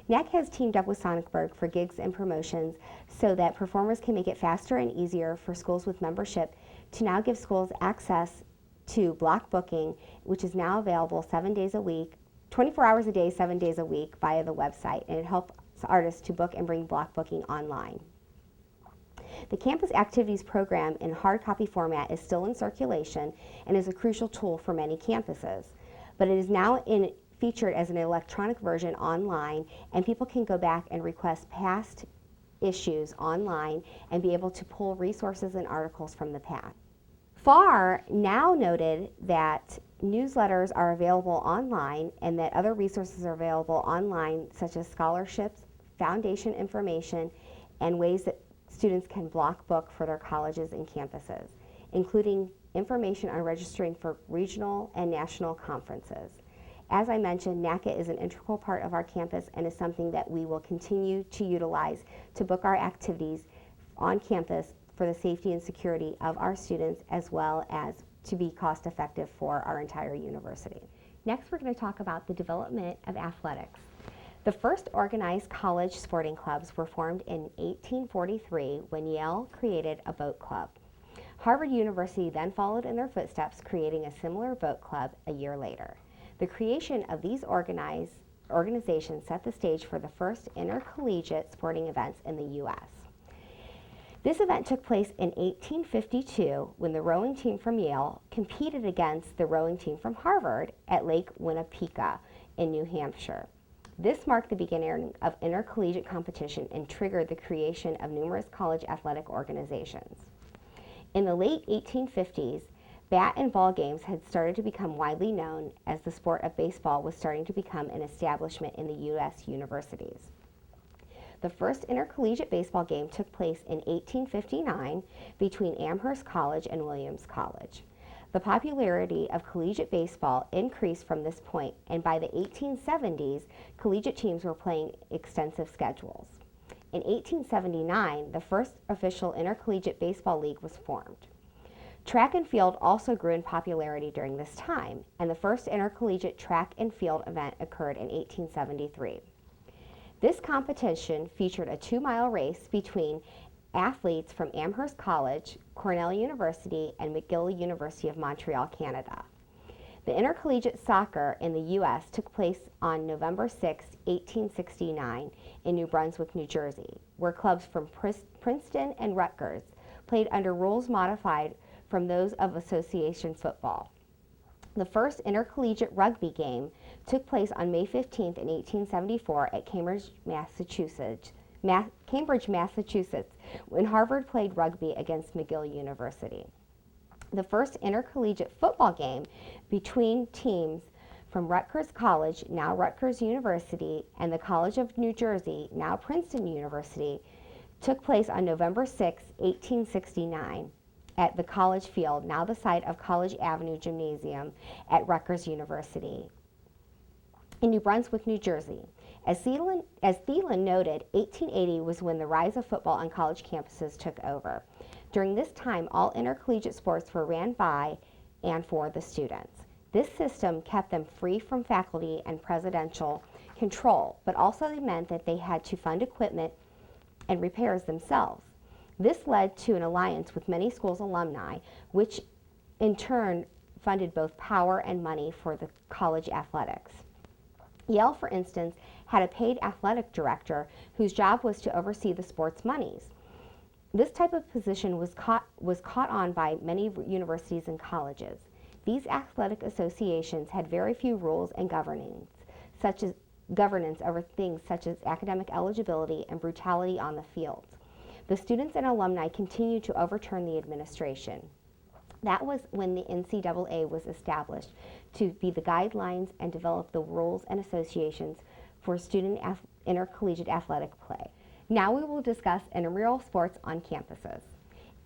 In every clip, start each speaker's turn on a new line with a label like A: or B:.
A: NAC has teamed up with Sonicberg for gigs and promotions so that performers can make it faster and easier for schools with membership to now give schools access to block booking, which is now available 7 days a week, 24 hours a day, 7 days a week via the website, and it helps artists to book and bring block booking online. The Campus Activities program in hard copy format is still in circulation and is a crucial tool for many campuses, but it is now featured as an electronic version online, and people can go back and request past issues online and be able to pull resources and articles from the past. FAR now noted that newsletters are available online and that other resources are available online, such as scholarships, foundation information, and ways that students can block book for their colleges and campuses, including information on registering for regional and national conferences. As I mentioned, NACA is an integral part of our campus and is something that we will continue to utilize to book our activities on campus for the safety and security of our students, as well as to be cost effective for our entire university. Next, we're going to talk about the development of athletics. The first organized college sporting clubs were formed in 1843 when Yale created a boat club. Harvard University then followed in their footsteps, creating a similar boat club a year later. The creation of these organizations set the stage for the first intercollegiate sporting events in the U.S. This event took place in 1852 when the rowing team from Yale competed against the rowing team from Harvard at Lake Winnepeca in New Hampshire. This marked the beginning of intercollegiate competition and triggered the creation of numerous college athletic organizations. In the late 1850s, bat and ball games had started to become widely known as the sport of baseball was starting to become an establishment in the U.S. universities. The first intercollegiate baseball game took place in 1859 between Amherst College and Williams College. The popularity of collegiate baseball increased from this point, and by the 1870s, collegiate teams were playing extensive schedules. In 1879, the first official intercollegiate baseball league was formed. Track and field also grew in popularity during this time, and the first intercollegiate track and field event occurred in 1873. This competition featured a 2-mile race between athletes from Amherst College, Cornell University, and McGill University of Montreal, Canada. The intercollegiate soccer in the U.S. took place on November 6, 1869 in New Brunswick, New Jersey, where clubs from Princeton and Rutgers played under rules modified from those of association football. The first intercollegiate rugby game took place on May 15, 1874 at Cambridge, Massachusetts, when Harvard played rugby against McGill University. The first intercollegiate football game between teams from Rutgers College, now Rutgers University, and the College of New Jersey, now Princeton University, took place on November 6, 1869 at the College Field, now the site of College Avenue Gymnasium at Rutgers University in New Brunswick, New Jersey. As Thielen noted, 1880 was when the rise of football on college campuses took over. During this time, all intercollegiate sports were ran by and for the students. This system kept them free from faculty and presidential control, but also meant that they had to fund equipment and repairs themselves. This led to an alliance with many schools' alumni, which in turn funded both power and money for the college athletics. Yale, for instance, had a paid athletic director whose job was to oversee the sports monies. This type of position was caught on by many universities and colleges. These athletic associations had very few rules and governance over things such as academic eligibility and brutality on the field. The students and alumni continued to overturn the administration. That was when the NCAA was established to be the guidelines and develop the rules and associations for student intercollegiate athletic play. Now we will discuss intramural sports on campuses.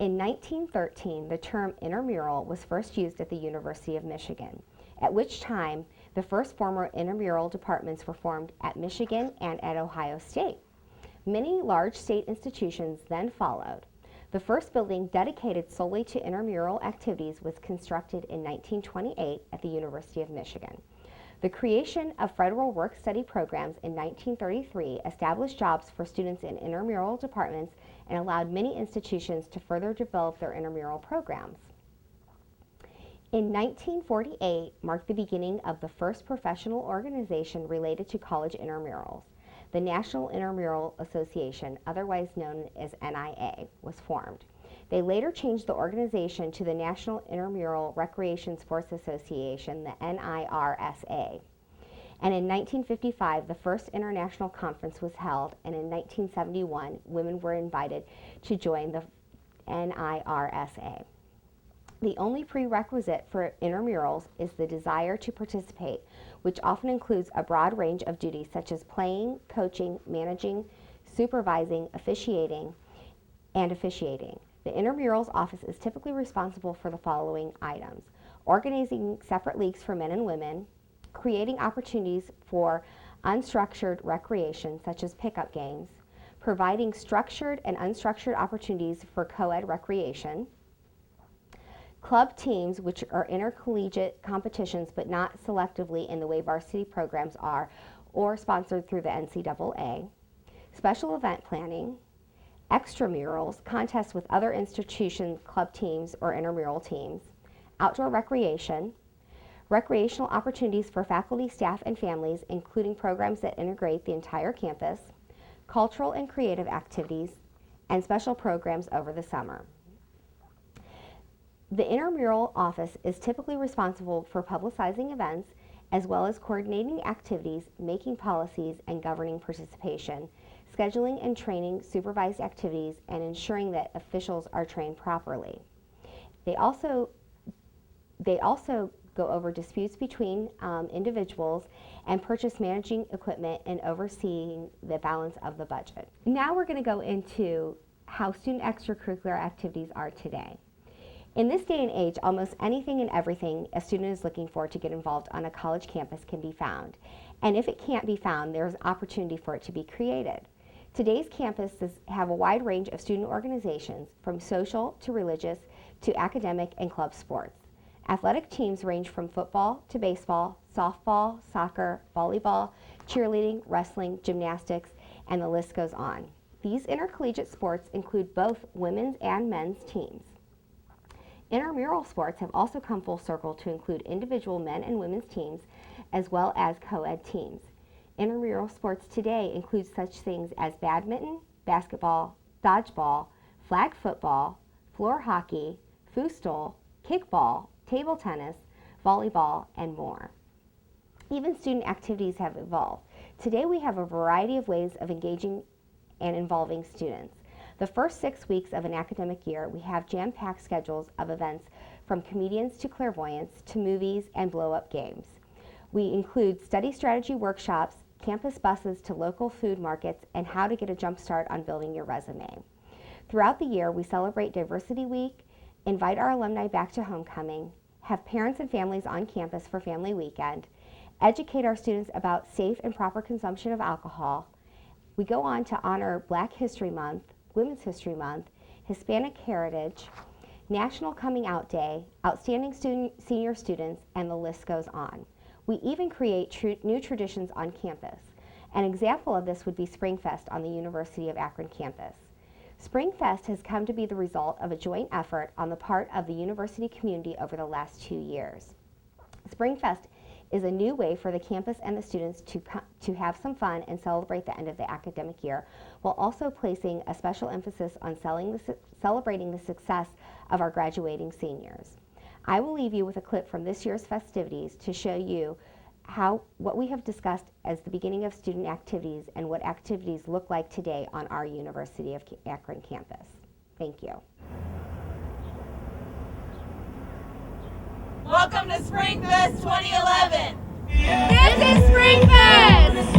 A: In 1913, the term intramural was first used at the University of Michigan, at which time the first former intramural departments were formed at Michigan and at Ohio State. Many large state institutions then followed. The first building dedicated solely to intramural activities was constructed in 1928 at the University of Michigan. The creation of federal work-study programs in 1933 established jobs for students in intramural departments and allowed many institutions to further develop their intramural programs. In 1948 marked the beginning of the first professional organization related to college intramurals. The National Intramural Association, otherwise known as NIA, was formed. They later changed the organization to the National Intramural Recreation Sports Association, the NIRSA. And in 1955, the first international conference was held, and in 1971, women were invited to join the NIRSA. The only prerequisite for intramurals is the desire to participate, which often includes a broad range of duties such as playing, coaching, managing, supervising, officiating. The intramurals office is typically responsible for the following items: organizing separate leagues for men and women, creating opportunities for unstructured recreation such as pickup games, providing structured and unstructured opportunities for co-ed recreation, club teams, which are intercollegiate competitions but not selectively in the way varsity programs are or sponsored through the NCAA, special event planning, extramurals, contests with other institutions, club teams, or intramural teams, outdoor recreation, recreational opportunities for faculty, staff, and families, including programs that integrate the entire campus, cultural and creative activities, and special programs over the summer. The intramural office is typically responsible for publicizing events as well as coordinating activities, making policies, and governing participation, scheduling and training supervised activities, and ensuring that officials are trained properly. They also go over disputes between individuals and purchase managing equipment and overseeing the balance of the budget. Now we're going to go into how student extracurricular activities are today. In this day and age, almost anything and everything a student is looking for to get involved on a college campus can be found. And if it can't be found, there's opportunity for it to be created. Today's campuses have a wide range of student organizations, from social to religious to academic and club sports. Athletic teams range from football to baseball, softball, soccer, volleyball, cheerleading, wrestling, gymnastics, and the list goes on. These intercollegiate sports include both women's and men's teams. Intramural sports have also come full circle to include individual men and women's teams, as well as co-ed teams. Intramural sports today include such things as badminton, basketball, dodgeball, flag football, floor hockey, foosball, kickball, table tennis, volleyball, and more. Even student activities have evolved. Today we have a variety of ways of engaging and involving students. The first 6 weeks of an academic year, we have jam-packed schedules of events from comedians to clairvoyants to movies and blow-up games. We include study strategy workshops, campus buses to local food markets, and how to get a jump start on building your resume. Throughout the year, we celebrate Diversity Week, invite our alumni back to homecoming, have parents and families on campus for Family Weekend, educate our students about safe and proper consumption of alcohol. We go on to honor Black History Month, Women's History Month, Hispanic Heritage, National Coming Out Day, Outstanding Senior Students, and the list goes on. We even create new traditions on campus. An example of this would be SpringFest on the University of Akron campus. SpringFest has come to be the result of a joint effort on the part of the university community over the last 2 years. SpringFest is a new way for the campus and the students to have some fun and celebrate the end of the academic year, while also placing a special emphasis on celebrating the success of our graduating seniors. I will leave you with a clip from this year's festivities to show you what we have discussed as the beginning of student activities and what activities look like today on our University of Akron campus. Thank you.
B: Welcome to SpringFest 2011.
C: This is SpringFest!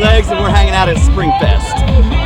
D: legs and we're hanging out at Springfest.